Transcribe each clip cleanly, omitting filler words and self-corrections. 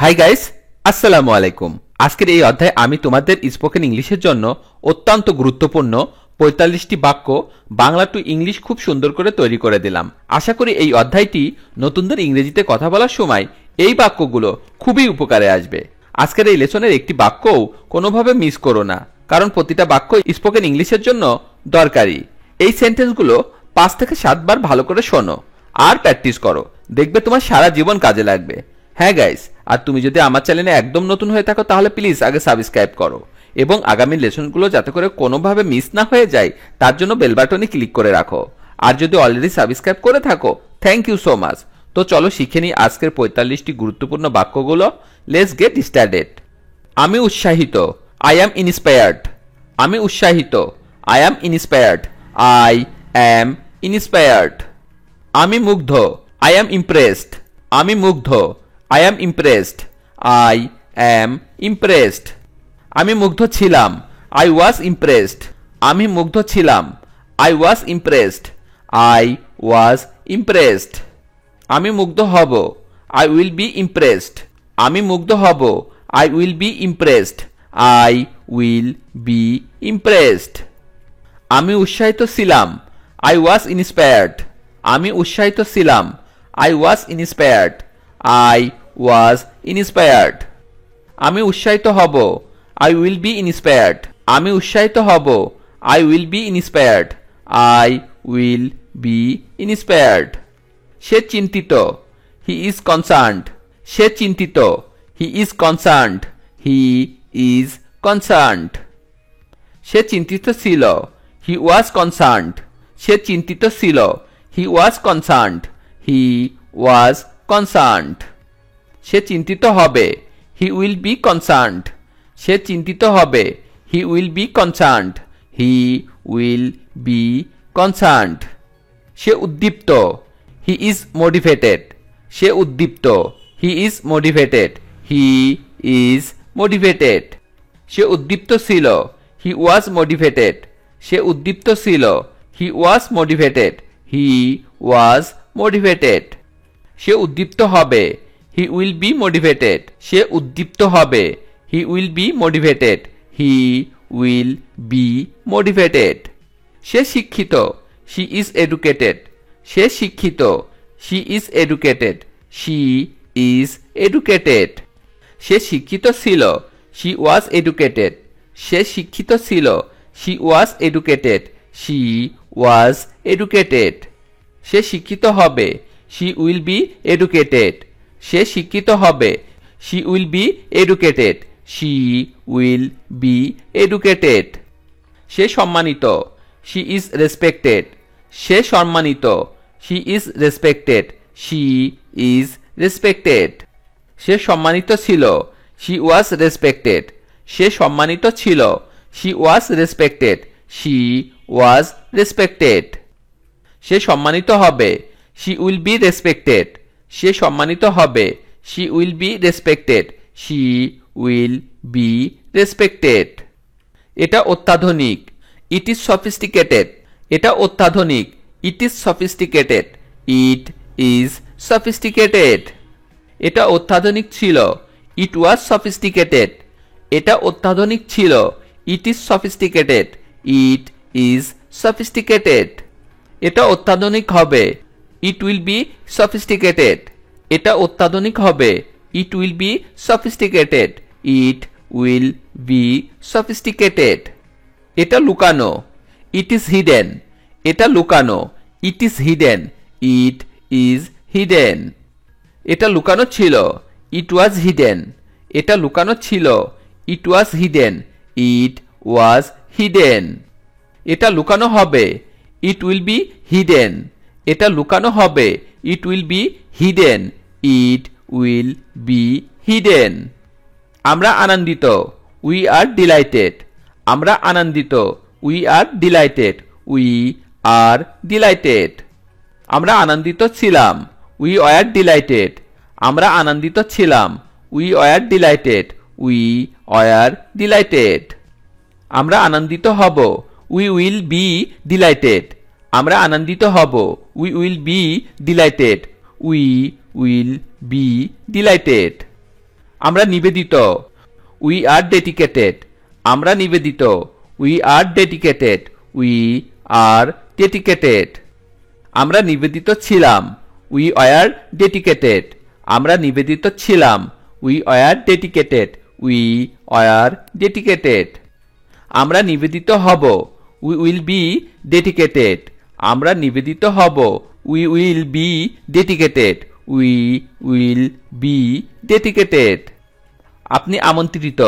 Hi guys, আসসালামু আলাইকুম। আজকের এই অধ্যায়ে আমি তোমাদের স্পোকেন ইংলিশের জন্য অত্যন্ত গুরুত্বপূর্ণ ৪৫টি বাক্য বাংলা টু ইংলিশ খুব সুন্দর করে তৈরি করে দিলাম। আশা করি এই অধ্যায়টি নতুনদের ইংরেজিতে কথা বলার সময় এই বাক্যগুলো খুবই উপকারে আসবে। আজকের এই লেসনের একটি বাক্যও কোনোভাবে মিস করো না, কারণ প্রতিটা বাক্য স্পোকেন ইংলিশের জন্য দরকারি। এই সেন্টেন্সগুলো ৫ থেকে ৭ বার ভালো করে শোনো আর প্র্যাকটিস করো, দেখবে তোমার সারা জীবন কাজে লাগবে। হ্যাঁ গাইস, আর তুমি যদি আমার চ্যানেলে একদম নতুন হয়ে থাকো তাহলে প্লিজ আগে সাবস্ক্রাইব করো এবং আগামী লেসনগুলো যাতে করে কোনোভাবে মিস না হয়ে যায় তার জন্য বেল বাটনে ক্লিক করে রাখো। আর যদি অলরেডি সাবস্ক্রাইব করে থাকো, থ্যাংক ইউ সো মাচ। তো চলো শিখে নিই আজকের ৪৫টি গুরুত্বপূর্ণ বাক্যগুলো। Let's get started. আমি উৎসাহিত, আই অ্যাম ইন্সপায়ার্ড। আমি উৎসাহিত, I am inspired. I am inspired. আমি মুগ্ধ, আই অ্যাম ইমপ্রেসড। আমি মুগ্ধ, I am impressed. I am impressed. আমি মুগ্ধ ছিলাম, I was impressed. আমি মুগ্ধ ছিলাম, I was impressed. I was impressed. আমি মুগ্ধ হব, I will be impressed. আমি মুগ্ধ হব, I will be impressed. I will be impressed. আমি উৎসাহিত ছিলাম, I was inspired. আমি উৎসাহিত ছিলাম, I was inspired. I was inspired. আমি উৎসাহিত হব, I will be inspired. আমি উৎসাহিত হব, I will be inspired. I will be inspired. সে চিন্তিত, he is concerned. সে চিন্তিত, he is concerned. He is concerned. সে চিন্তিত ছিল, he was concerned. সে চিন্তিত ছিল, he was concerned. He was concerned. সে চিন্তিত হবে, he will be concerned. সে চিন্তিত হবে, he will be concerned. He will be concerned. সে উদ্দীপ্ত, he is motivated. সে উদ্দীপ্ত, he is motivated. He is motivated. সে উদ্দীপ্ত ছিল, he was motivated. সে উদ্দীপ্ত ছিল, he was motivated. He was motivated. সে উদ্দীপ্ত হবে, he will be motivated. সে উদ্দীপ্ত হবে, he will be motivated. He will be motivated. সে শিক্ষিত, she is educated. সে শিক্ষিত, she is educated. She is educated. সে শিক্ষিত ছিল, she was educated. সে শিক্ষিত ছিল, she was educated. She was educated. সে শিক্ষিত হবে, she will be educated. সে শিক্ষিত হবে, she will be educated. She will be educated. সে সম্মানিত, she is respected. সে সম্মানিত, she is respected. She is respected. সে সম্মানিত ছিল, she was respected. সে সম্মানিত ছিল, she was respected. She was respected. সে সম্মানিত হবে, she will be respected. সে সম্মানিত হবে, she will be respected. She will be respected. এটা অত্যাধুনিক, it is sophisticated. এটা অত্যাধুনিক, it is sophisticated. It is sophisticated. এটা অত্যাধুনিক ছিল, it was sophisticated. এটা অত্যাধুনিক ছিল, it is sophisticated. It is sophisticated. এটা অত্যাধুনিক হবে, it will be sophisticated. এটা অত্যাধুনিক হবে, it will be sophisticated. It will be sophisticated. এটা লুকানো, it is hidden. এটা লুকানো, it is hidden. It is hidden. এটা লুকানো ছিল, it was hidden. এটা লুকানো ছিল, it was hidden. It was hidden. এটা লুকানো হবে, it will be hidden. এটা লুকানো হবে, it will be hidden. It will be hidden. আমরা আনন্দিত, we are delighted. আমরা আনন্দিত, we are delighted. We are delighted. আমরা আনন্দিত ছিলাম, we were delighted. আমরা আনন্দিত ছিলাম, we were delighted. We were delighted. আমরা আনন্দিত হব, we will be delighted. আমরা আনন্দিত হব, we will be delighted. We will be delighted. আমরা নিবেদিত। We are dedicated. আমরা নিবেদিত। We are dedicated. We are dedicated. আমরা নিবেদিত ছিলাম। We are dedicated. আমরা নিবেদিত ছিলাম। We are dedicated. We are dedicated. আমরা নিবেদিত হব। We will be dedicated. আমরা নিবেদিত হব। We will be dedicated. We will be dedicated. আপনি আমন্ত্রিত।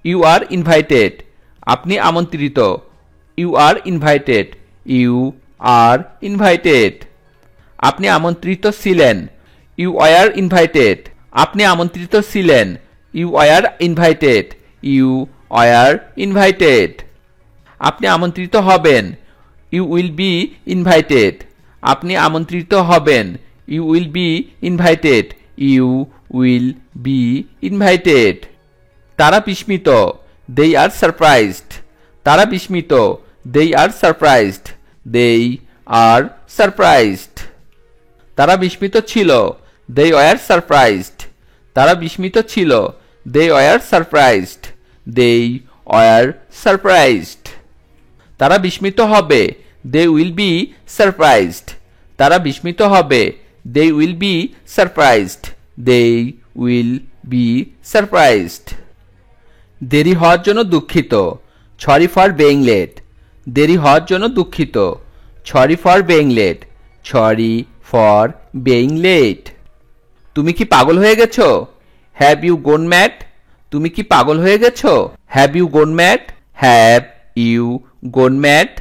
You are invited. আপনি আমন্ত্রিত। You are invited. You are invited. আপনি আমন্ত্রিত ছিলেন। You are invited. আপনি আমন্ত্রিত ছিলেন। You are invited. You are invited. আপনি আমন্ত্রিত হবেন। You will be invited. আপনি আমন্ত্রিত হবেন। You will be invited. You will be invited. তারা বিস্মিত। They are surprised. তারা বিস্মিত। They are surprised. They are surprised. তারা বিস্মিত ছিল। They are surprised. তারা বিস্মিত ছিল। They are surprised. They are surprised. তারা বিস্মিত হবে। They will be surprised. তারা বিস্মিত হবে। They will be surprised. They will be surprised. দেরি হওয়ার জন্য দুঃখিত। Sorry for being late. দেরি হওয়ার জন্য দুঃখিত। Sorry for being late. Sorry for being late. তুমি কি পাগল হয়ে গেছো? Have you gone mad? তুমি কি পাগল হয়ে গেছো? Have you gone mad? Have you gone mad?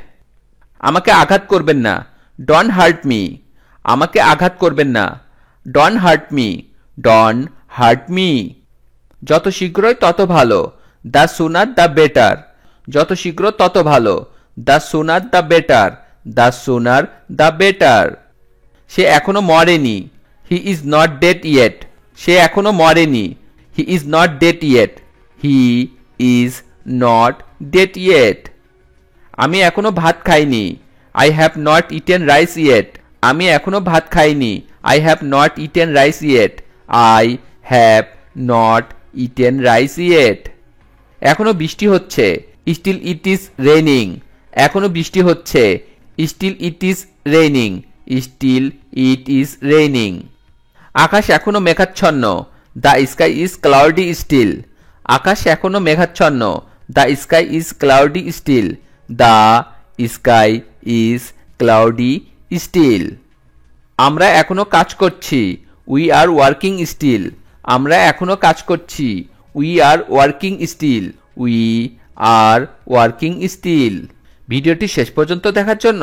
আমাকে আঘাত করবেন না। Don't hurt me. আমাকে আঘাত করবেন না। Don't hurt me. Don't hurt me. যত শীঘ্রই তত ভালো। The sooner the better. যত শীঘ্র তত ভালো। The sooner the better. The sooner the better. সে এখনো মরেনি। He is not dead yet. সে এখনো মরেনি। He is not dead yet. He is not dead yet. আমি এখনো ভাত খাইনি। I have not eaten rice yet. আমি এখনো ভাত খাইনি। I have not eaten rice yet. I have not eaten rice yet. এখনো বৃষ্টি হচ্ছে। Still it is raining. এখনো বৃষ্টি হচ্ছে। Still it is raining. Still it is raining. আকাশ এখনো মেঘাচ্ছন্ন। The sky is cloudy still. আকাশ এখনো মেঘাচ্ছন্ন। The sky is cloudy still. The sky is cloudy still. আমরা এখনো কাজ করছি। We are working still. আমরা এখনো কাজ করছি। We are working still. We are working still. ভিডিওটি শেষ পর্যন্ত দেখার জন্য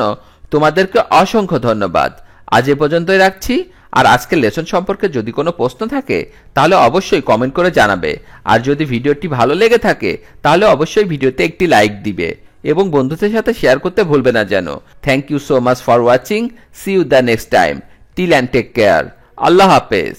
তোমাদেরকে অসংখ্য ধন্যবাদ। আজ এ পর্যন্তই রাখছি। আর আজকের লেসন সম্পর্কে যদি কোনো প্রশ্ন থাকে তাহলে অবশ্যই কমেন্ট করে জানাবে। আর যদি ভিডিওটি ভালো লেগে থাকে তাহলে অবশ্যই ভিডিওতে একটি লাইক দিবে এবং বন্ধুদের সাথে শেয়ার করতে ভুলবে না যেন। Thank you so much for watching. See you the next time. Till and take care. আল্লাহ হাফেজ।